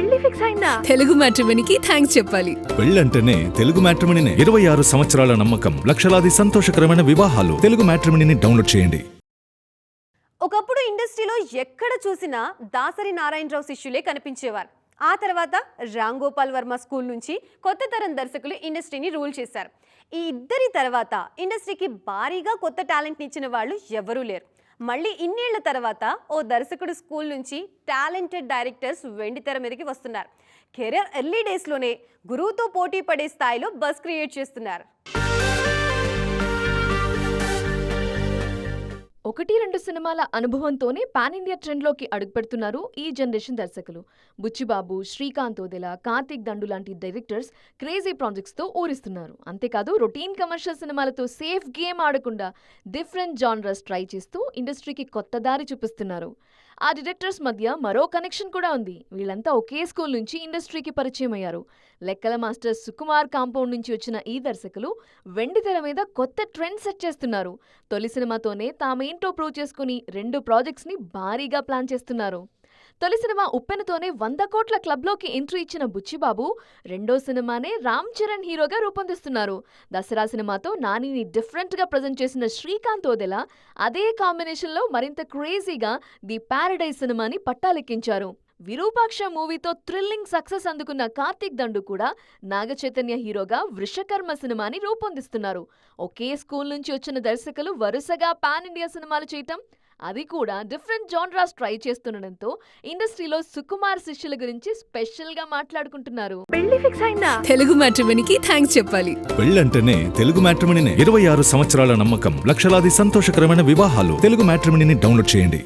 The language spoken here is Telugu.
పెళ్లి ఫిక్స్ అయిందా? తెలుగు మ్యాట్రిమోనీకి థ్యాంక్స్ చెప్పాలి. పెళ్ళంటేనే తెలుగు మ్యాట్రిమోనీనే. 26 సంవత్సరాల నమ్మకం, లక్షలాది సంతోషకరమైన వివాహాలు. తెలుగు మ్యాట్రిమోనీని డౌన్లోడ్ చేయండి. ఒకప్పుడు ఇండస్ట్రీలో ఎక్కడ చూసినా దాసరి నారాయణరావు శిష్యులే కనిపించేవారు. ఆ తర్వాత రామ్ గోపాల్ వర్మ స్కూల్ నుంచి కొత్త తరం దర్శకులు ఇండస్ట్రీని రూల్ చేశారు. ఈ ఇద్దరి తర్వాత ఇండస్ట్రీకి భారీగా కొత్త టాలెంట్ని ఇచ్చిన వాళ్ళు ఎవరూ లేరు. మళ్ళీ ఇన్నేళ్ల తర్వాత ఓ దర్శకుడు స్కూల్ నుంచి టాలెంటెడ్ డైరెక్టర్స్ వెండితెర మీదకి వస్తున్నారు. కెరీర్ ఎర్లీ డేస్లోనే గురువుతో పోటీ పడే స్థాయిలో బస్ క్రియేట్ చేస్తున్నారు. 1-2 సినిమాల అనుభవంతోనే పాన్ ఇండియా ట్రెండ్లోకి అడుగుపెడుతున్నారు ఈ జనరేషన్ దర్శకులు. బుచ్చిబాబు, శ్రీకాంత్ ఓదెలా, కార్తిక్ దండు లాంటి డైరెక్టర్స్ క్రేజీ ప్రాజెక్ట్స్తో ఊరిస్తున్నారు. అంతేకాదు రొటీన్ కమర్షియల్ సినిమాలతో సేఫ్ గేమ్ ఆడకుండా డిఫరెంట్ జానరస్ ట్రై చేస్తూ ఇండస్ట్రీకి కొత్త దారి చూపిస్తున్నారు. ఆ డైరెక్టర్స్ మధ్య మరో కనెక్షన్ కూడా ఉంది. వీళ్ళంతా ఒకే స్కూల్ నుంచి ఇండస్ట్రీకి పరిచయం అయ్యారు. లెక్కల మాస్టర్ సుకుమార్ కాంపౌండ్ నుంచి వచ్చిన ఈ దర్శకులు వెండితెర మీద కొత్త ట్రెండ్ సెట్ చేస్తున్నారు. తొలి సినిమాతోనే తామేంటో ప్రూవ్ చేసుకుని 2 ప్రాజెక్ట్స్ని భారీగా ప్లాన్ చేస్తున్నారు. తొలి సినిమా ఉప్పెనతోనే 100 కోట్ల క్లబ్లోకి ఎంట్రీ ఇచ్చిన బుచ్చిబాబు రెండో సినిమానే రామ్ చరణ్ హీరోగా రూపొందిస్తున్నారు. దసరా సినిమాతో నానిని డిఫరెంట్గా ప్రజెంట్ చేసిన శ్రీకాంత్ ఓదెలా అదే కాంబినేషన్లో మరింత క్రేజీగా ది ప్యారడైజ్ సినిమాని పట్టాలెక్కించారు. విరూపాక్ష మూవీతో థ్రిల్లింగ్ సక్సెస్ అందుకున్న కార్తిక్ దండు కూడా నాగ చైతన్య హీరోగా వృషకర్మ సినిమాని రూపొందిస్తున్నారు. ఒకే స్కూల్ నుంచి వచ్చిన దర్శకులు వరుసగా పాన్ ఇండియా సినిమాలు చేయటం, అది కూడా డిఫరెంట్ జానరాస్ ట్రై చేస్తుండడంతో ఇండస్ట్రీలో సుకుమార్ శిష్యుల గురించి స్పెషల్ గా మాట్లాడుకుంటున్నారు. పెళ్లి ఫిక్స్ అయిందా? తెలుగు మ్యాట్రిమోనీకి థ్యాంక్స్ చెప్పాలి. పెళ్ళంటేనే తెలుగు మ్యాట్రిమోనీనే. 26 సంవత్సరాల నమ్మకం, లక్షలాది సంతోషకరమైన వివాహాలు. తెలుగు మ్యాట్రిమోనీని డౌన్లోడ్ చేయండి.